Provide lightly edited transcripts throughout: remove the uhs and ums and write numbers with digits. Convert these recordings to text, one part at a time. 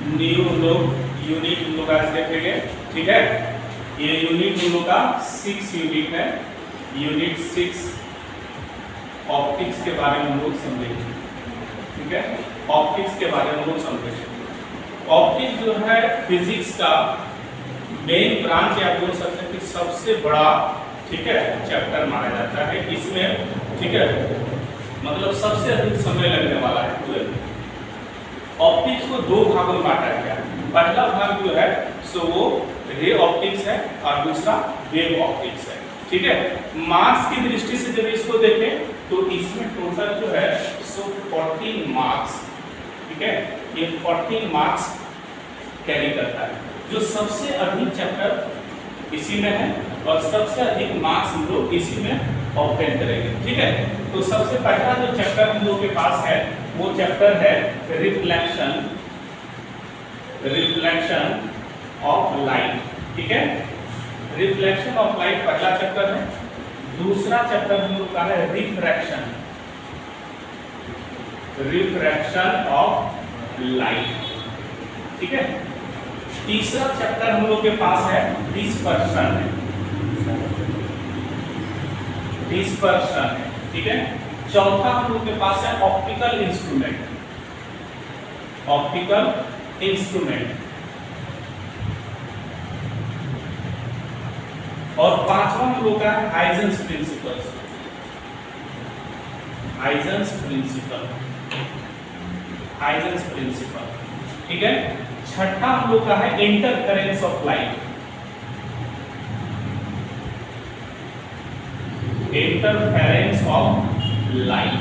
New हम लोग unit हम लोग आज देखेंगे। ठीक है, ये यूनिट हम लोग का 6 यूनिट है। यूनिट 6 ऑप्टिक्स के बारे में हम लोग समझेंगे। ठीक है, ऑप्टिक्स के बारे में हम लोग समझेंगे। ऑप्टिक्स जो है फिजिक्स का मेन ब्रांच या बोल सकते हैं कि सबसे बड़ा, ठीक है, चैप्टर माना जाता है इसमें। ठीक है, मतलब सबसे अधिक समय लगने वाला है पूरे में। ऑप्टिक्स को दो भागों में बांटा गया है। पहला भाग जो है सो वो रे ऑप्टिक्स है और दूसरा वेव ऑप्टिक्स है। ठीक है, मार्क्स की दृष्टि से जब इसको देखें तो इसमें टोटल जो है सो 14 मार्क्स, ठीक है, ये 14 मार्क्स कैरी करता है। जो सबसे अधिक चैप्टर इसी में है और सबसे अधिक मार्क्स हम लोग इसी में ऑब्टेन करेंगे। ठीक है, तो सबसे पहला जो चैप्टर हम लोग के पास है वो चैप्टर है रिफ्लेक्शन, रिफ्लेक्शन ऑफ लाइट। ठीक है, रिफ्लेक्शन ऑफ लाइट पहला चैप्टर है। दूसरा चैप्टर हम लोग का है रिफ्रैक्शन, रिफ्रैक्शन ऑफ लाइट। ठीक है, तीसरा चैप्टर हम लोग के पास है डिस्पर्शन है, डिस्पर्शन है। ठीक है, चौथा हम लोग के पास है ऑप्टिकल इंस्ट्रूमेंट, ऑप्टिकल इंस्ट्रूमेंट। और पांचवा हम लोग का है Huygens principles, Huygens principle, Huygens principle. ठीक है, छठा हम लोग का है interference of light, interference of light.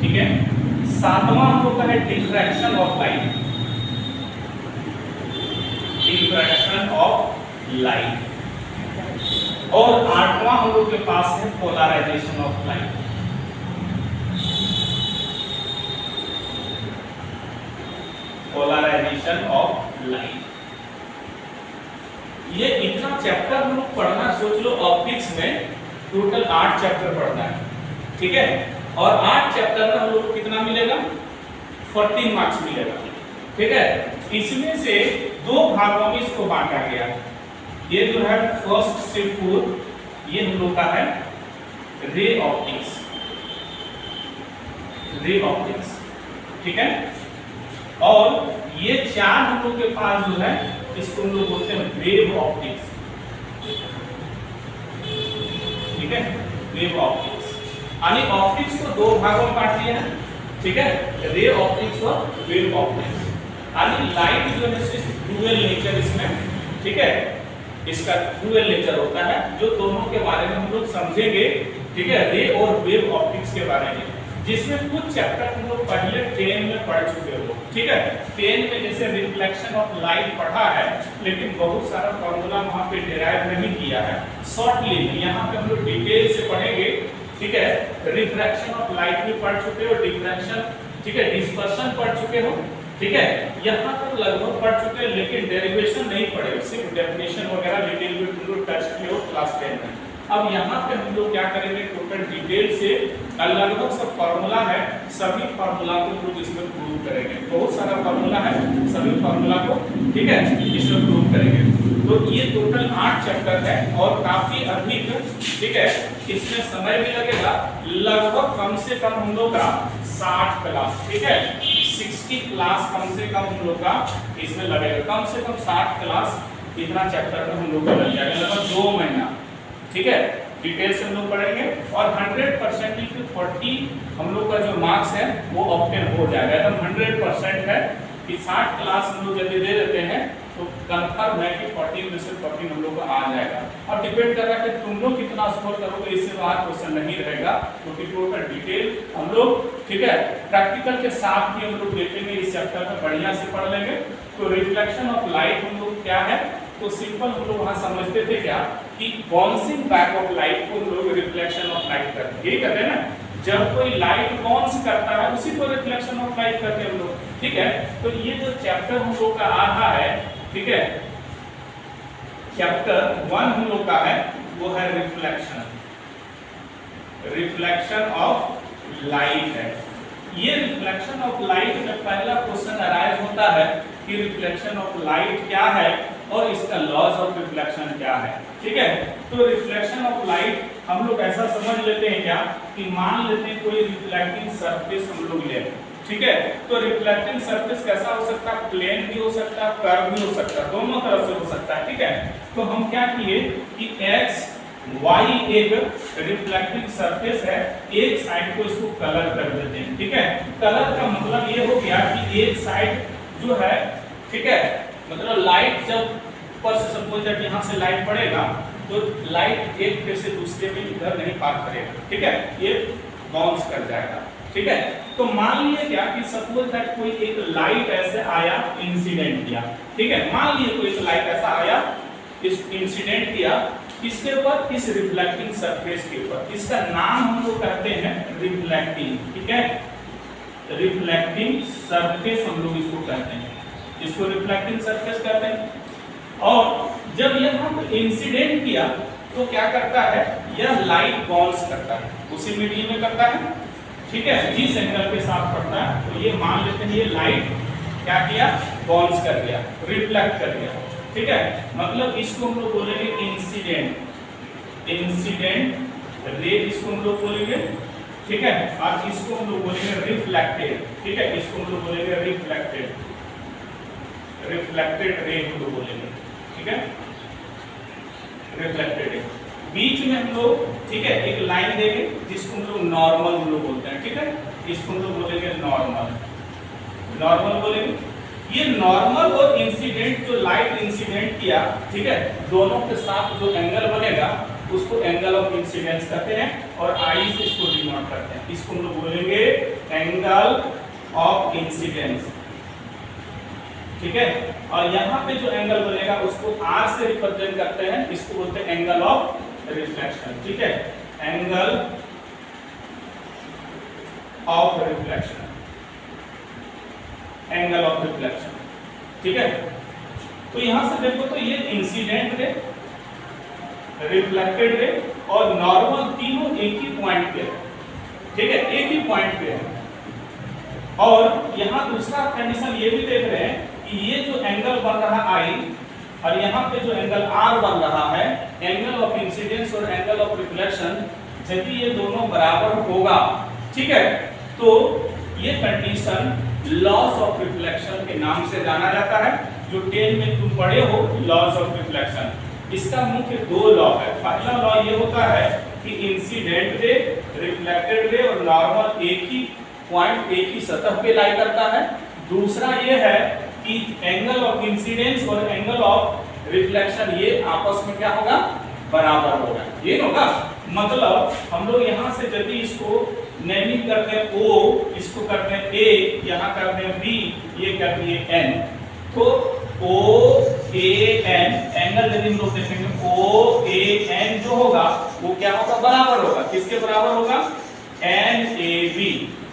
ठीक है, सातवां हम लोग का है diffraction of light, diffraction of light. और आठवां हम लोग के पास है polarization of light. Polarization of light. ये इतना चैप्टर हम लोग पढ़ना, सोच लो ऑप्टिक्स में टोटल 8 चैप्टर पढ़ना है। ठीक है, और 8 चैप्टर में हम लोग कितना मिलेगा, 14 मार्क्स मिलेगा। ठीक है, इसमें से दो भागों में इसको बांटा गया। ये जो है 1st से 4th ये हम लोग का है रे ऑप्टिक्स, रे ऑप्टिक्स। ठीक है, और ये 4 हम लोग के पास जो है इसको हम लोग बोलते हैं वेव ऑप्टिक्स। ठीक है, वेव ऑप्टिक्स। यानी ऑप्टिक्स को दो भागों में बांट दिया है। ठीक है, रे ऑप्टिक्स और वेव ऑप्टिक्स। यानी लाइट जो है सिर्फ ड्यूअल नेचर इसमें, ठीक है, इसका ड्यूअल नेचर होता है, जो दोनों के बारे में हम लोग समझेंगे। ठीक है, रे और वेव ऑप्टिक्स के बारे में, जिसमें कुछ चैप्टर हम लोग पहले 10 में पढ़ चुके हो। ठीक है, 10 में जैसे रिफ्लेक्शन ऑफ लाइट पढ़ा है, लेकिन बहुत सारा फॉर्मूला वहां पे डिराइव नहीं किया है। शॉर्टली यहाँ पे हम लोग डिटेल से पढ़ेंगे। ठीक है, रिफ्रैक्शन ऑफ लाइट भी पढ़ चुके हो, डिफ्रैक्शन, ठीक है, डिस्पर्शन पढ़ चुके हो। ठीक है, यहाँ तक लगभग पढ़ चुके हैं, लेकिन डेरिवेशन नहीं पढ़े, सिर्फ डेफिनेशन वगैरह डिटेल में हम लोग टच किए हो क्लास 10 में। अब यहाँ पे हम लोग क्या करेंगे, टोटल डिटेल से लगभग सब फार्मूला है, सभी फार्मूला को हम लोग इसमें प्रूव करेंगे। बहुत सारा फार्मूला है, सभी फार्मूला को, ठीक है, इसमें प्रूव करेंगे। तो ये टोटल 8 चैप्टर है और काफी अधिक, ठीक है, इसमें समय भी लगेगा। लगभग कम से कम हम लोग का 60 क्लास, ठीक है, 60 क्लास कम से कम हम लोग का इसमें लगेगा। कम से कम 60 क्लास इतना चैप्टर में हम लोग का लग जाएगा, लगभग 2 महीना। ठीक है, डिटेल से हम लोग पढ़ेंगे और 100% 40 हम लोग का जो मार्क्स है वो ऑब्टेन हो जाएगा। एकदम 100% है कि 60 क्लास हम लोग यदि दे देते हैं तो कंफर्म है कि 14 में से 14 हम लोग को आ जाएगा। अब डिपेंड कर रहा है कि तुम लोग कितना स्कोर करोगे, इससे बाहर क्वेश्चन नहीं रहेगा, क्योंकि टोटल डिटेल हम लोग, ठीक है, प्रैक्टिकल के साथ ही हम लोग देखेंगे। इस चैप्टर में बढ़िया से पढ़ लेंगे। तो रिफ्लेक्शन ऑफ लाइट हम लोग क्या है, तो सिंपल हम लोग वहां समझते थे क्या कि बाउंसिंग बैक ऑफ लाइट को हम लोग रिफ्लेक्शन ऑफ लाइट करते हैं। यही कहते हैं ना, जब कोई लाइट बाउंस करता है उसी को रिफ्लेक्शन ऑफ लाइट करते हैं हम लोग। ठीक है, तो ये जो चैप्टर हम लोग का आ रहा है, ठीक है, चैप्टर 1 हम लोग का है वो है रिफ्लेक्शन, रिफ्लेक्शन ऑफ लाइट है। ये रिफ्लेक्शन ऑफ लाइट का पहला क्वेश्चन अराइज होता है कि रिफ्लेक्शन ऑफ लाइट क्या है और इसका लॉज ऑफ रिफ्लेक्शन क्या है। ठीक है, तो रिफ्लेक्शन ऑफ लाइट हम लोग ऐसा समझ लेते हैं क्या कि मान लेते हैं कोई रिफ्लेक्टिंग सरफेस हम लोग ले, ठीक है, तो रिफ्लेक्टिंग सरफेस कैसा हो सकता है, प्लेन भी हो सकता है, कर्व भी हो सकता है, दोनों तरह से हो सकता है। ठीक है, तो हम क्या किए कि x y एक रिफ्लेक्टिंग सरफेस है, एक साइड को इसको कलर कर देते हैं। ठीक है, कलर का मतलब ये हो गया कि एक साइड जो है, ठीक है, मतलब लाइट जब ऊपर से सपोज दैट यहाँ से लाइट पड़ेगा तो लाइट एक फेस से दूसरे में इधर नहीं पार करेगा। ठीक है, ये बाउंस कर जाएगा। ठीक है, तो मान लीजिए क्या कि सपोज दैट कोई एक लाइट ऐसे आया, इंसिडेंट किया। ठीक है, मान लीजिए कोई एक लाइट ऐसा आया, इस इंसिडेंट किया, किसके ऊपर, इस रिफ्लेक्टिंग सरफेस के ऊपर। इसका नाम हम लोग कहते हैं रिफ्लेक्टिंग। ठीक है, रिफ्लेक्टिंग सरफेस हम लोग इसको कहते हैं, इसको रिफ्लेक्टिंग सरफेस कहते हैं। और जब यह इंसिडेंट किया तो क्या करता है, यह लाइट बाउंस करता है, उसी मीडियम में करता है। ठीक है, जिस एंगल के साथ पड़ता है, तो ये मान लेते हैं ये लाइट क्या किया, बाउंस कर दिया, रिफ्लेक्ट कर दिया। ठीक है, मतलब इसको हम लोग बोलेंगे इंसिडेंट, इंसिडेंट रे इसको हम लोग बोलेंगे। ठीक है, और इसको हम लोग बोलेंगे रिफ्लेक्टेड। ठीक है, इसको हम लोग बोलेंगे रिफ्लेक्टेड, रिफ्लेक्टेड रे हम लोग बोलेंगे। ठीक है, रिफ्लेक्टेड रे। बीच में हम लोग, ठीक है, एक लाइन देंगे जिसको हम लोग नॉर्मल हम लोग बोलते हैं। ठीक है, इसको हम लोग बोलेंगे नॉर्मल, नॉर्मल बोलेंगे। ये नॉर्मल और इंसिडेंट, जो लाइट इंसिडेंट किया, ठीक है, दोनों के साथ जो एंगल बनेगा उसको एंगल ऑफ इंसिडेंस कहते हैं, और आई से इसको डिनोट करते हैं। इसको हम लोग बोलेंगे एंगल ऑफ इंसिडेंस। ठीक है, और यहाँ पे जो एंगल बनेगा उसको R से रिप्रेजेंट करते हैं, इसको बोलते हैं एंगल ऑफ रिफ्लेक्शन। ठीक है, angle of reflection, angle of reflection. ठीक है, तो यहां से देखो तो ये इंसिडेंट रे, रिफ्लेक्टेड रे और नॉर्मल तीनों एक ही पॉइंट पे है। ठीक है, एक ही पॉइंट पे है। और यहां दूसरा कंडीशन ये भी देख रहे हैं कि ये जो एंगल बन रहा I और यहाँ पे जो एंगल R बन रहा है, एंगल ऑफ इंसिडेंस और एंगल ऑफ रिफ्लेक्शन, यदि ये दोनों बराबर होगा, ठीक है, तो ये कंडीशन लॉस ऑफ रिफ्लेक्शन के नाम से जाना जाता है, जो 10 में तुम पढ़े हो, लॉस ऑफ रिफ्लेक्शन। इसका मुख्य दो लॉ है। पहला लॉ ये होता है कि इंसिडेंट रे, रिफ्लेक्टेड रे और नॉर्मल एक ही पॉइंट, एक ही सतह पे लाई करता है। दूसरा ये है कि एंगल ऑफ इंसिडेंस और एंगल ऑफ रिफ्लेक्शन ये आपस में क्या होगा, बराबर होगा। ये होगा मतलब हम लोग यहाँ से यदि इसको नेमिंग करते हैं O, इसको करते हैं A, यहाँ करते हैं B, ये करते हैं N, तो OAN एंगल यदि हम लोग देखेंगे OAN जो होगा वो क्या होगा, बराबर होगा, किसके बराबर होगा, NAB,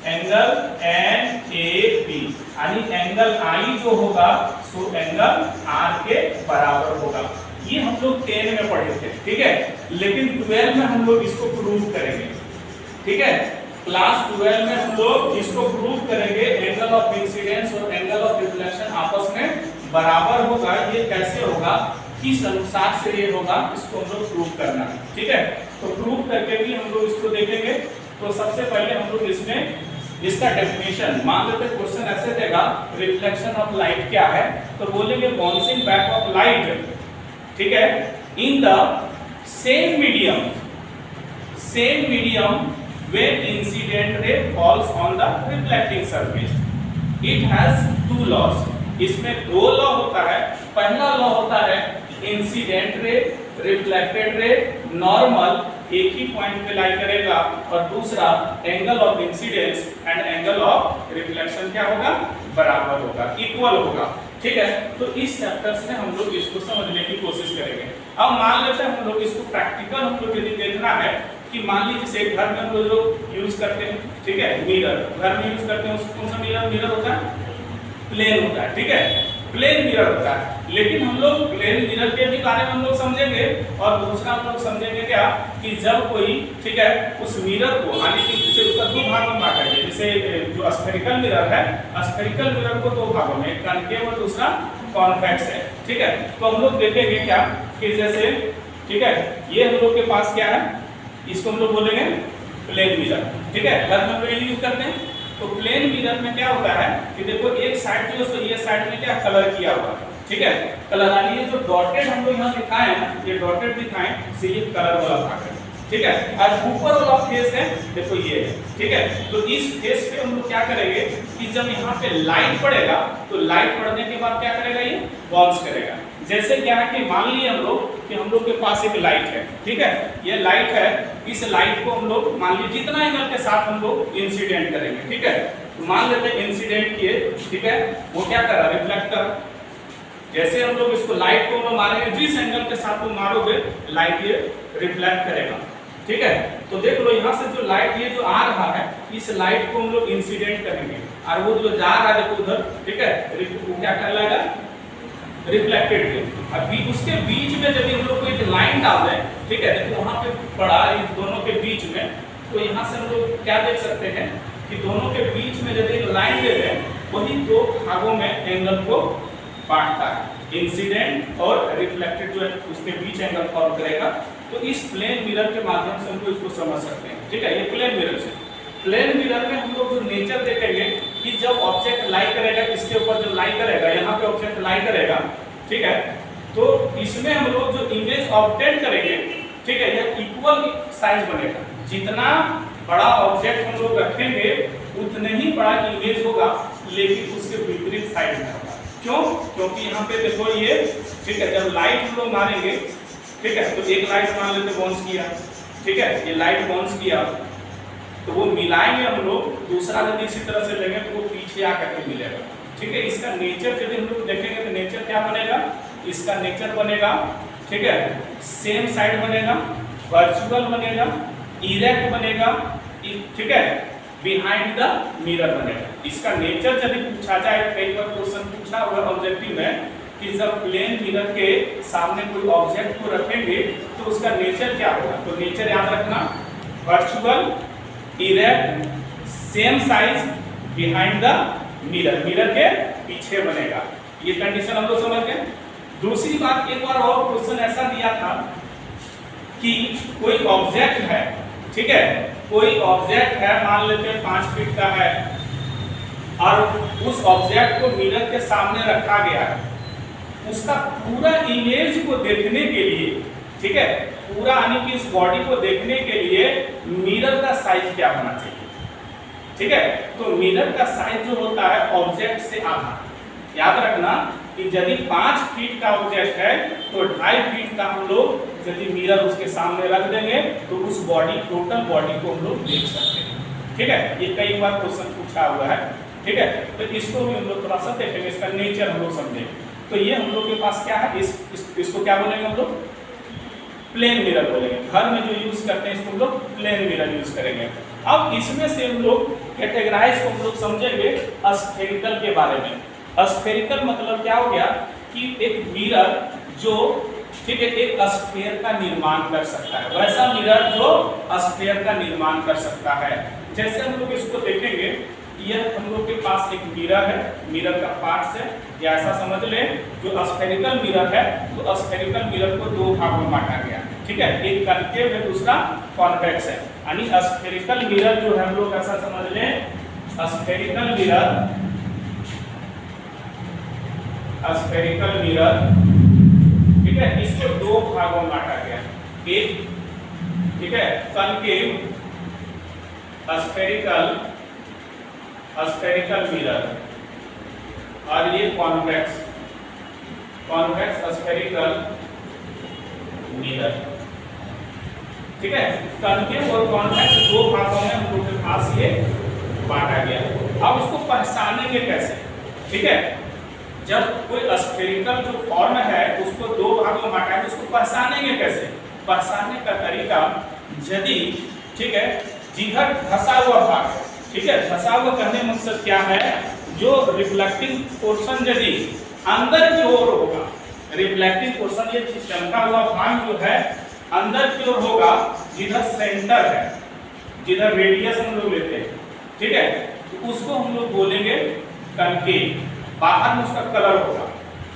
एंगल NAB, यानी एंगल I जो होगा सो एंगल R के बराबर होगा। ये हम लोग 10 में पढ़े थे। ठीक है, लेकिन 12 में हम लोग इसको प्रूव करेंगे। ठीक है, क्लास 12 में हम लोग इसको प्रूव करेंगे, एंगल ऑफ इंसिडेंस और एंगल ऑफ रिफ्लेक्शन आपस में बराबर होगा। ये कैसे होगा, किस अनुसार से ये होगा, इसको हम लोग प्रूव करना है। ठीक है, तो प्रूव करके भी हम लोग इसको देखेंगे। तो सबसे पहले हम लोग इसमें इसका डेफिनेशन मान लेते, क्वेश्चन ऐसे देगा रिफ्लेक्शन ऑफ लाइट क्या है, तो बोलेंगे बाउंसिंग बैक ऑफ लाइट, ठीक है, in the same medium when incident ray falls on the reflecting surface, it has two laws। इसमें दो लॉ होता है। पहला लॉ होता है incident ray, reflected ray, normal एक ही पॉइंट पे लाई करेगा, और दूसरा angle of incidence and angle of reflection क्या होगा, बराबर होगा, इक्वल होगा। ठीक है, तो इस चैप्टर से हम लोग इसको समझने की कोशिश करेंगे। अब मान लेते हैं हम लोग इसको प्रैक्टिकल हम लोग यदि देखना है कि मान लीजिए जैसे घर में हम लोग यूज करते हैं, ठीक है, मिरर घर में यूज करते हैं, कौन सा मिरर होता है, प्लेन होता है। ठीक है, प्लेन मिरर होता है। लेकिन हम लोग प्लेन मिरर के भी बारे में हम लोग समझेंगे और दूसरा हम लोग समझेंगे क्या कि जब कोई ठीक है उस मिरर को यानी कि जैसे उसका दो भागों में बांटा है, जैसे जो स्फेरिकल मिरर है, स्फेरिकल मिरर को दो भागों में, एक कॉनकेव और दूसरा कॉन्वेक्स है। ठीक है, तो हम लोग देखेंगे क्या कि जैसे ठीक है ये हम लोग के पास क्या है, इसको हम लोग बोलेंगे प्लेन मिरर। ठीक है, घर में हम लोग यूज करते हैं। तो प्लेन मिरर में क्या होता है कि देखो एक साइड जो है ये साइड में क्या कलर किया हुआ है। ठीक है, कलर यानी ये जो डॉटेड हम लोग यहाँ दिखाए हैं, ये डॉटेड दिखाएं से ये कलर वाला भाग है। ठीक है, और ऊपर वाला फेस है देखो ये है। ठीक है, तो इस फेस पे हम लोग क्या करेंगे कि जब यहाँ पे लाइट पड़ेगा तो लाइट पड़ने के बाद क्या करेगा, ये बाउंस करेगा। जैसे क्या है कि मान लिए हम लोग कि हम लोग के पास एक लाइट है। ठीक है, ये लाइट है, इस लाइट को हम लोग मान लीजिए जितना एंगल के साथ हम लोग इंसिडेंट करेंगे। ठीक है, तो मान लेते हैं इंसिडेंट किए। ठीक है, वो क्या कर रहा है, रिफ्लेक्टर। जैसे हम लोग इसको लाइट को मारेंगे, जिस एंगल के साथ वो मारोगे लाइट ये रिफ्लेक्ट करेगा। ठीक है, तो देख लो यहाँ से जो लाइट ये जो आ रहा है, इस लाइट को हम लोग इंसिडेंट करेंगे और वो जो जा रहा है देखो उधर, ठीक है, वो क्या कहलाएगा, रिफ्लेक्टेड वेव। अभी उसके बीच में जब हम लोग कोई लाइन डाल दें, ठीक है, तो वहां पे पड़ा इस दोनों के बीच में, तो यहाँ से हम लोग क्या देख सकते हैं कि दोनों के बीच में जब एक लाइन दे दें, वही दो भागों में एंगल को बांटता है, इंसिडेंट और रिफ्लेक्टेड जो है उसके बीच एंगल फॉर्म करेगा। तो इस प्लेन मिरर के माध्यम से हम लोग इसको समझ सकते हैं। ठीक है, ये प्लेन मिरर से। प्लेन मिरर में हम लोग जो नेचर देखेंगे कि जब ऑब्जेक्ट लाई करेगा, इसके ऊपर जब लाई करेगा, यहाँ पे ऑब्जेक्ट लाई करेगा, ठीक है, तो इसमें हम लोग जो इमेज ऑब्टेन करेंगे, ठीक है, यह इक्वल साइज बनेगा। जितना बड़ा ऑब्जेक्ट हम लोग रखेंगे उतने ही बड़ा इमेज होगा, लेकिन उसके विपरीत साइड में होगा। क्यों? क्योंकि यहाँ पे देखो ये, ठीक है, जब लाइट हम लोग मारेंगे, ठीक है, तो एक लाइट मान लेते बाउंस किया, ठीक है, ये लाइट बाउंस किया, तो वो मिलाएंगे हम लोग, दूसरा यदि इसी तरह से लेंगे तो वो पीछे आकर के मिलेगा। ठीक है, इसका नेचर यदि हम लोग देखेंगे तो नेचर क्या बनेगा, इसका नेचर बनेगा, ठीक है, सेम साइड बनेगा, वर्चुअल बनेगा, इरेक्ट बनेगा, ठीक है, बिहाइंड द मिरर बनेगा। इसका नेचर यदि पूछा जाए, कई बार क्वेश्चन पूछा हुआ ऑब्जेक्टिव में कि जब प्लेन मिरर के सामने कोई ऑब्जेक्ट को रखेंगे तो उसका नेचर क्या होगा, तो नेचर याद रखना, virtual, erect, same size, behind the mirror, mirror के पीछे बनेगा। ये कंडीशन हम लोग समझ गए। दूसरी बात, एक बार और क्वेश्चन ऐसा दिया था कि कोई ऑब्जेक्ट है, ठीक है, कोई ऑब्जेक्ट है, मान लेते हैं 5 फीट का है, और उस ऑब्जेक्ट को मिरर के सामने रखा गया है। उसका पूरा इमेज को देखने के लिए, ठीक है, पूरा यानी कि इस बॉडी को देखने के लिए मिरर का साइज क्या होना चाहिए। ठीक है, तो मिरर का साइज जो होता है ऑब्जेक्ट से आधा। याद रखना कि यदि 5 फीट का ऑब्जेक्ट है तो 2.5 फीट का हम लोग यदि मिरर उसके सामने रख देंगे तो उस बॉडी, टोटल बॉडी को हम लोग देख सकते हैं। ठीक है, ये कई बार क्वेश्चन पूछा हुआ है। ठीक है, तो इसको भी हम लोग थोड़ा सा देखेंगे, इसका नेचर हम लोग समझेंगे। तो ये हम लोग के पास क्या है, इसको क्या बोलेंगे हम लोग, प्लेन मिरर बोलेंगे। घर में जो यूज करते हैं इसको हम लोग प्लेन मिरर यूज करेंगे। अब इसमें से हम लोग कैटेगराइज को हम लोग समझेंगे स्फेरिकल के बारे में। स्फेरिकल मतलब क्या हो गया कि एक मिरर जो, ठीक है, एक स्फेयर का निर्माण कर सकता है, वैसा मिरर जो स्फेयर का निर्माण कर सकता है। जैसे हम लोग इसको देखेंगे, यह हम लोग के पास एक मिरर है, मिरर का पार्ट्स है, या ऐसा समझ लें जो स्फेरिकल मिरर है, तो स्फेरिकल मिरर को 2 भागों में बांटा गया। ठीक है, एक कॉन्केव है, दूसरा कॉन्वेक्स है। यानी स्फेरिकल मिरर जो है हम लोग ऐसा समझ लें, स्फेरिकल मिरर, स्फेरिकल मिरर, ठीक है, इसको 2 भागों में बांटा गया। एक, ठीक है, कॉन्केव स्फेरिकल, स्फेरिकल मिरर, और ये कॉन्वेक्स, कॉन्वेक्स स्फेरिकल मिरर। ठीक है, कॉन्केव और कॉन्वेक्स 2 भागों में हम लोग के पास ये बांटा गया। अब उसको पहचानेंगे कैसे? ठीक है, जब कोई स्फेरिकल जो फॉर्म है उसको 2 भागों में बांटा है, तो उसको पहचानेंगे कैसे? पहचानने का तरीका, यदि, ठीक है, जिधर धंसा हुआ भाग है, ठीक है, धंसा हुआ कहने मकसद क्या है, जो रिफ्लेक्टिंग पोर्शन यदि अंदर की ओर होगा, रिफ्लेक्टिव पोर्शन ये चमका हुआ भाग जो है अंदर की ओर होगा, जिधर सेंटर है, जिधर रेडियस हम लोग लेते हैं, ठीक है, तो उसको हम लोग बोलेंगे कनकेव। बाहर में उसका कलर होगा,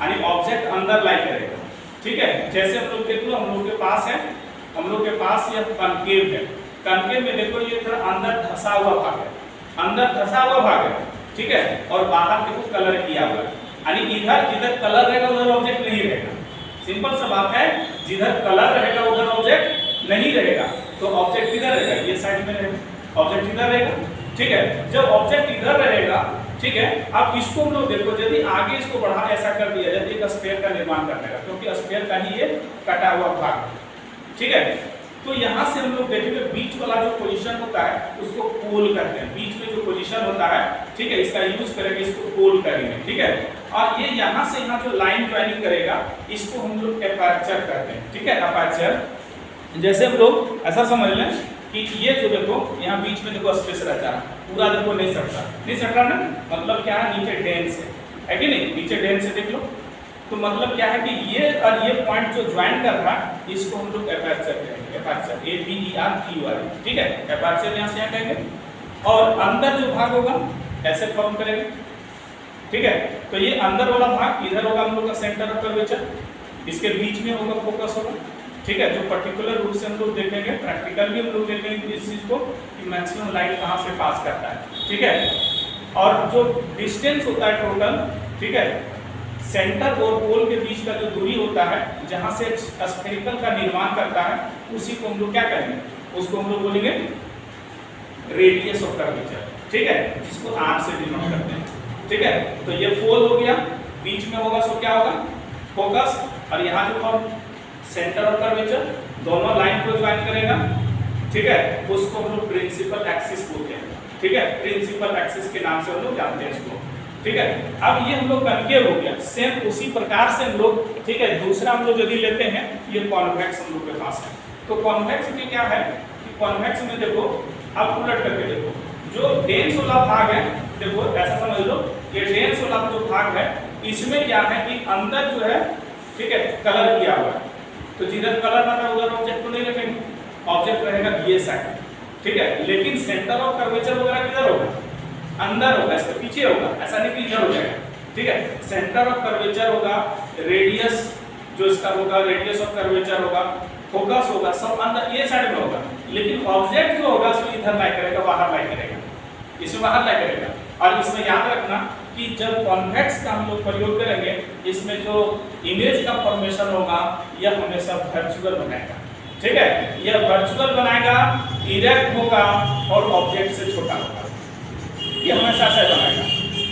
यानी ऑब्जेक्ट अंदर लाई करेगा, ठीक है। जैसे हम लोग देख लो, हम लोग के पास है, हम लोग के पास ये कनकेव है, कनकेव में देखो ये थोड़ा अंदर धंसा हुआ भाग है, अंदर धंसा हुआ भाग है, ठीक है, और बाहर देखो कलर किया हुआ है, यानी इधर जिधर कलर रहेगा उधर ऑब्जेक्ट नहीं रहेगा। सिंपल सा बात है, जिधर कलर रहेगा उधर ऑब्जेक्ट नहीं रहेगा, तो ऑब्जेक्ट किधर रहेगा, ये साइड में रहेगा, ऑब्जेक्ट इधर रहेगा, ठीक है। जब ऑब्जेक्ट इधर रहेगा, ठीक है, अब इसको हम लोग देखो, यदि आगे इसको बढ़ा ऐसा कर दिया जाए एक स्फीयर का निर्माण करने का, क्योंकि स्फीयर का ही ये कटा हुआ भाग, ठीक है। तो यहाँ से हम लोग देखेंगे बीच वाला जो पोजीशन होता है उसको पोल कहते हैं, बीच में जो पोजीशन होता है, ठीक है, इसका यूज करेंगे, इसको पोल करेंगे, ठीक है। और ये यहाँ से यहाँ जो लाइन ज्वाइनिंग करेगा इसको हम लोग एपर्चर कहते हैं, ठीक है, एपर्चर। जैसे हम लोग ऐसा समझ लें कि ये जो देखो यहाँ बीच में देखो स्पेस रहता है, पूरा देखो नहीं सट रहा ना, मतलब क्या है, नीचे डेंस है कि नहीं, नीचे डेंस है, देख लो। तो मतलब क्या है कि ये और ये पॉइंट जो ज्वाइन कर रहा है इसको हम लोग एपर्चर कहेंगे, एपर्चर, APERTUR, ठीक है, एपर्चर यहाँ से यहाँ कहेंगे। और अंदर जो भाग होगा ऐसे फॉर्म करेंगे, ठीक है। तो ये अंदर वाला भाग इधर होगा हम लोग का सेंटर ऑफ कर्वेचर, इसके बीच में होगा फोकस होगा, ठीक है। जो पर्टिकुलर रूप से हम लोग देखेंगे, प्रैक्टिकल भी हम लोग देखेंगे इस चीज को कि मैक्सिमम लाइट कहाँ से पास करता है, ठीक है। और जो डिस्टेंस होता है टोटल, ठीक है, सेंटर और पोल के बीच का जो दूरी होता है जहां से स्फेरिकल का निर्माण करता है, उसी को हम लोग क्या कहेंगे, उसको हम लोग बोलेंगे रेडियस ऑफ कर्वेचर, ठीक है, जिसको R से डिनोट करते हैं, ठीक है। तो ये पोल हो गया, बीच में होगा सो क्या होगा, फोकस, और यहाँ जो सेंटर ऑफ कर्वेचर दोनों लाइन को ज्वाइन करेगा, ठीक है, उसको हम लोग प्रिंसिपल एक्सिस बोलते हैं, ठीक है, प्रिंसिपल एक्सिस के नाम से हम लोग जानते हैं इसको, ठीक है। अब ये हम लोग कनकेव हो गया, सेम उसी प्रकार से हम लोग, ठीक है, दूसरा हम लोग यदि लेते हैं, ये कॉन्वेक्स हम लोग के पास है। तो कॉन्वेक्स में क्या है कि कॉन्वेक्स में देखो, अब उलट करके देखो, जो डेंस वाला भाग है, देखो ऐसा समझ लो, ये डेंस वाला जो भाग है इसमें क्या है कि अंदर जो है, ठीक है, कलर किया हुआ है, तो जिधर कलर आता है उधर ऑब्जेक्ट को नहीं रखेंगे, ऑब्जेक्ट रहेगा ये साइड, ठीक है। लेकिन सेंटर ऑफ कर्वेचर वगैरह किधर होगा, अंदर होगा, इसके पीछे होगा, ऐसा नहीं कि इधर हो जाएगा, ठीक है। सेंटर ऑफ कर्वेचर होगा, रेडियस जो इसका होगा, रेडियस ऑफ कर्वेचर होगा, फोकस होगा, सब अंदर ये साइड में होगा, लेकिन ऑब्जेक्ट जो होगा उसमें इधर लाई करेगा, बाहर लाई करेगा, इसमें बाहर लाई करेगा। और इसमें याद रखना कि जब कॉन्वेक्स का हम लोग प्रयोग करेंगे, इसमें जो इमेज का फॉर्मेशन होगा यह हमेशा वर्चुअल बनाएगा, ठीक है, यह वर्चुअल बनाएगा, इरेक्ट होगा और ऑब्जेक्ट से छोटा होगा, ये हमेशा ऐसा बनाएगा,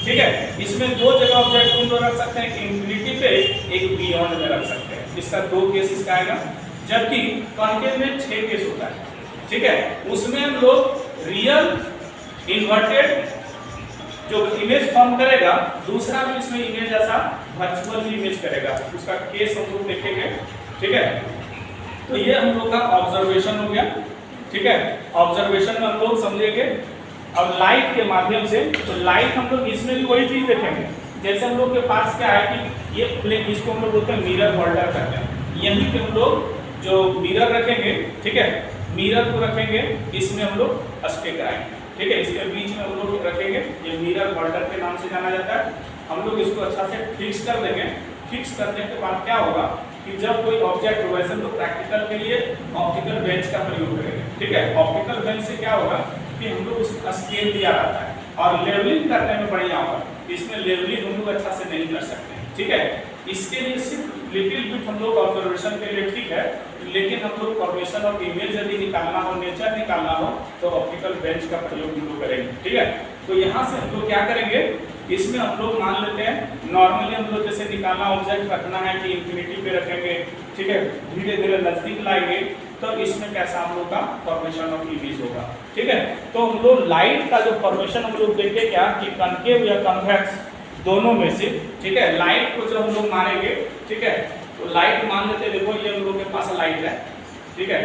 ठीक है। इसमें दो जगह ऑब्जेक्ट हम लोग रख सकते हैं, इंफिनिटी पे, एक बियॉन्ड में रख सकते हैं, इसका दो केस इसका आएगा, जबकि कॉन्केव में 6 केस होता है, ठीक है। उसमें हम लोग रियल, इन्वर्टेड जो इमेज फॉर्म करेगा, दूसरा भी इसमें इमेज ऐसा वर्चुअल भी इमेज करेगा, उसका केस हम लोग देखेंगे, ठीक है। तो ये हम लोग का ऑब्जर्वेशन हो गया, ठीक है। ऑब्जर्वेशन में हम लोग समझेंगे अब लाइट के माध्यम से, तो लाइट हम लोग इसमें भी वही चीज देखेंगे, जैसे हम लोग के पास क्या है कि ये इसको हम लोग बोलते हैं मिरर होल्डर करते हैं, यहीं पे हम लोग जो मिरर रखेंगे, ठीक है, मिरर को रखेंगे, इसमें हम लोग स्टे कराएंगे, ठीक है, इसके बीच में हम लोग रखेंगे, ये मिरर होल्डर के नाम से जाना जाता है। हम लोग इसको अच्छा से फिक्स कर देंगे, फिक्स करने के बाद क्या होगा कि जब कोई ऑब्जेक्ट हो, वैसे तो प्रैक्टिकल के लिए ऑप्टिकल बेंच का प्रयोग करेंगे, ठीक है। ऑप्टिकल बेंच से क्या होगा कि हम लोग उसका स्केल दिया रहता है और लेवलिंग करने में बढ़िया होगा, इसमें लेवलिंग हम लोग अच्छा से नहीं कर सकते, ठीक है। इसके लिए सिर्फ लिटिल बिट हम लोग ऑब्जर्वेशन के लिए ठीक है, लेकिन हम लोग फॉर्मेशन ऑफ इमेज यदि निकालना हो, नेचर निकालना हो, तो ऑप्टिकल बेंच का प्रयोग हम लोग करेंगे, ठीक है। तो यहाँ से हम लोग क्या करेंगे, इसमें हम लोग मान लेते हैं नॉर्मली हम लोग जैसे निकालना ऑब्जेक्ट रखना है कि इंफिनिटी पे रखेंगे, ठीक है, धीरे धीरे नजदीक लाएंगे, तो इसमें कैसा हम लोग का फॉर्मेशन ऑफ इमेज होगा, ठीक है। तो हम लोग लाइट का जो फॉर्मेशन हम लोग देखें क्या कि कनकेव या कन्वेक्स दोनों में से, ठीक है। लाइट को जब हम लोग मारेंगे, ठीक है, तो लाइट मान लेते हैं, देखो ये हम लोग के पास लाइट है, ठीक है,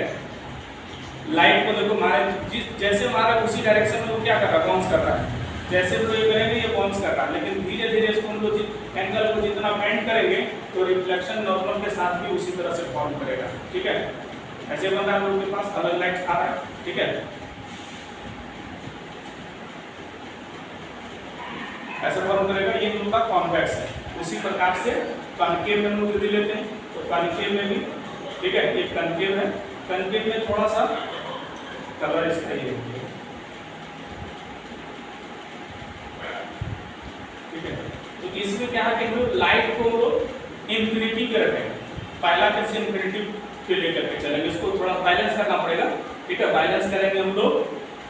लाइट को देखो मारे, जिस जैसे मारा उसी डायरेक्शन में वो क्या कर रहा है, बाउंस कर रहा है, जैसे हम लोग ये करेंगे ये बाउंस कर रहा है, लेकिन धीरे धीरे इसको हम लोग एंगल को जितना बेंड करेंगे तो रिफ्लेक्शन नॉर्मल के साथ भी उसी तरह से फॉर्म करेगा। ठीक है, ऐसे बन रहा है हम लोग के पास अलग लाइट आ रहा है। ठीक है, ऐसा फॉर्म करेगा, ये हम लोग का कॉन्वेक्स है। उसी प्रकार से कॉनकेव में हम लोग यदि लेते हैं तो कॉनकेव में भी, ठीक है, ये कॉनकेव है, कॉनकेव में थोड़ा सा कलर इसका ये है। ठीक है, तो इसमें क्या है कि हम लोग लाइट को इंफिनिटी पे रखेंगे, पहला कैसे इंफिनिटी पे लेकर के चलेंगे, इसको थोड़ा बैलेंस करना पड़ेगा। ठीक है, बैलेंस करेंगे हम लोग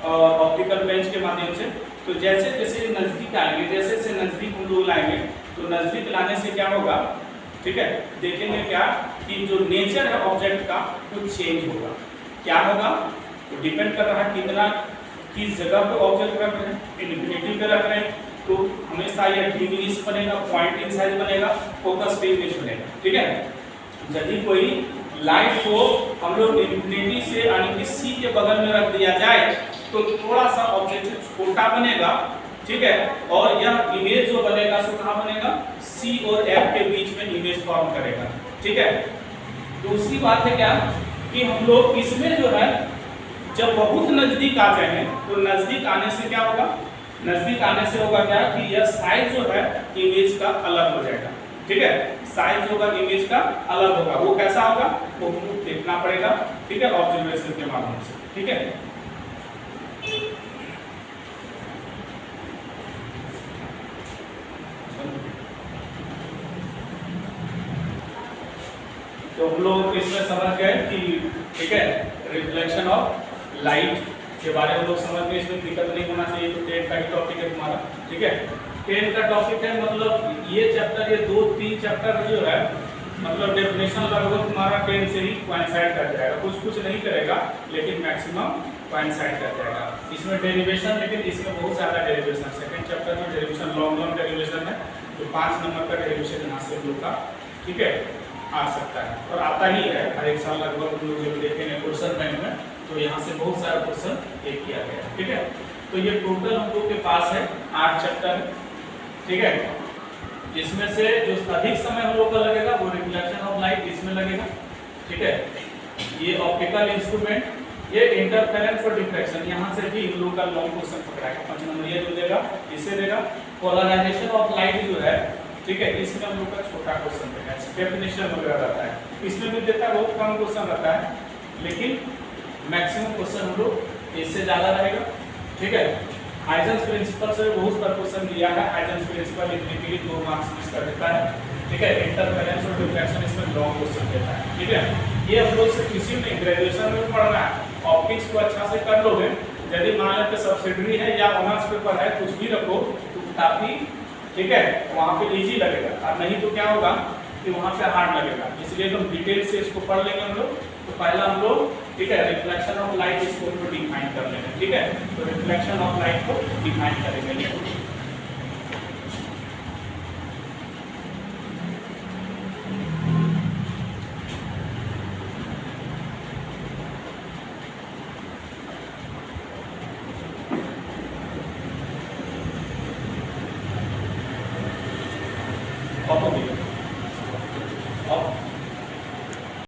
ऑप्टिकल बेंच के माध्यम से। तो जैसे जैसे नजदीक आएंगे, जैसे जैसे नजदीक हम लोग लाएंगे, तो नजदीक लाने से क्या होगा, ठीक है, देखेंगे क्या कि जो नेचर है ऑब्जेक्ट का वो चेंज होगा। क्या होगा, तो डिपेंड कर रहा है कितना किस जगह पे ऑब्जेक्ट रख रहे हैं, इंफिनिटी पे रख रहे हैं तो हमेशा ये डिग्रीज बनेगा, पॉइंटिंग साइज बनेगा, फोकस पे इमेज बनेगा। ठीक है, यदि कोई लाइट को हम लोग इंफिनिटी से यानी कि सी के बगल में रख दिया जाए तो थोड़ा सा ऑब्जेक्ट छोटा बनेगा। ठीक है, और यह इमेज जो बनेगा सो कहाँ बनेगा, सी और एफ के बीच में इमेज फॉर्म करेगा। ठीक है, दूसरी बात है क्या कि हम लोग इसमें जो है जब बहुत नजदीक आ जाएंगे तो नजदीक आने से क्या होगा, नजदीक आने से होगा क्या कि यह साइज जो है इमेज का अलग हो जाएगा। ठीक है, साइज होगा इमेज का अलग होगा, वो कैसा होगा वो देखना पड़ेगा। ठीक है, ऑब्जर्वेशन के माध्यम से। ठीक है, तो हम लोग इसमें समझ गए कि ठीक है रिफ्लेक्शन ऑफ लाइट के बारे में लोग समझ गए, इसमें दिक्कत नहीं होना चाहिए। तो 10 का ही टॉपिक है तुम्हारा। ठीक है, 10 का टॉपिक है, मतलब ये चैप्टर, ये 2-3 चैप्टर जो है मतलब डेफिनेशन लगभग तुम्हारा 10 से ही कोइंसाइड कर जाएगा, कुछ नहीं करेगा लेकिन मैक्सिमम कोइंसाइड कर जाएगा। इसमें डेरिवेशन, लेकिन इसमें बहुत ज़्यादा डेरिवेशन, सेकंड चैप्टर में डेरिवेशन लॉन्ग डेरिवेशन है, तो 5 नंबर का डेरिवेशन यहाँ से लोग का ठीक है आ सकता है और आता ही है हर एक साल लगभग। हम लोग जब देखेंगे क्वेश्चन बैंक में तो यहाँ से बहुत सारा क्वेश्चन एक किया गया। ठीक है, तो ये टोटल हम लोग के पास है 8 चैप्टर। ठीक है, इसमें से जो अधिक समय हम लोग का लगेगा वो रिफ्लेक्शन ऑफ लाइट इसमें लगेगा। ठीक है, ये ऑप्टिकल इंस्ट्रूमेंट, ये इंटरफेरेंस और डिफ्रैक्शन, यहाँ से भी इन लोगों का लॉन्ग क्वेश्चन पकड़ाएगा। 5 नंबर ये जो देगा इसे देगा। पोलराइजेशन ऑफ लाइट जो है, ठीक है, इसमें हम लोग का छोटा क्वेश्चन देगा, डेफिनेशन वगैरह रहता है, इसमें भी देता है, बहुत कम क्वेश्चन रहता है, लेकिन मैक्सिमम क्वेश्चन हम लोग इससे ज़्यादा रहेगा। ठीक है, हाइजेंस प्रिंसिपल से बहुत सारा क्वेश्चन दिया है, हाइजेंस प्रिंसिपल लिखने के लिए 2 मार्क्स मिस कर देता है। ठीक है, इंटरफेरेंस और डिफ्रैक्शन इसमें लॉन्ग क्वेश्चन देता है। ठीक है, ये हम लोग से किसी में ग्रेजुएशन में पढ़ना है, ऑप्टिक्स को अच्छा से कर लोगे, यदि मान लेते सब्सिडरी है या ऑनर्स पेपर है, कुछ भी रखो तो काफ़ी ठीक है वहाँ पे इजी लगेगा, और नहीं तो क्या होगा कि वहाँ पे हार्ड लगेगा। इसलिए हम डिटेल से इसको पढ़ लेंगे हम लोग। तो पहला हम लोग ठीक है रिफ्लेक्शन ऑफ लाइट इसको डिफाइन कर लेंगे। ठीक है, तो रिफ्लेक्शन ऑफ लाइट को डिफाइन करेंगे।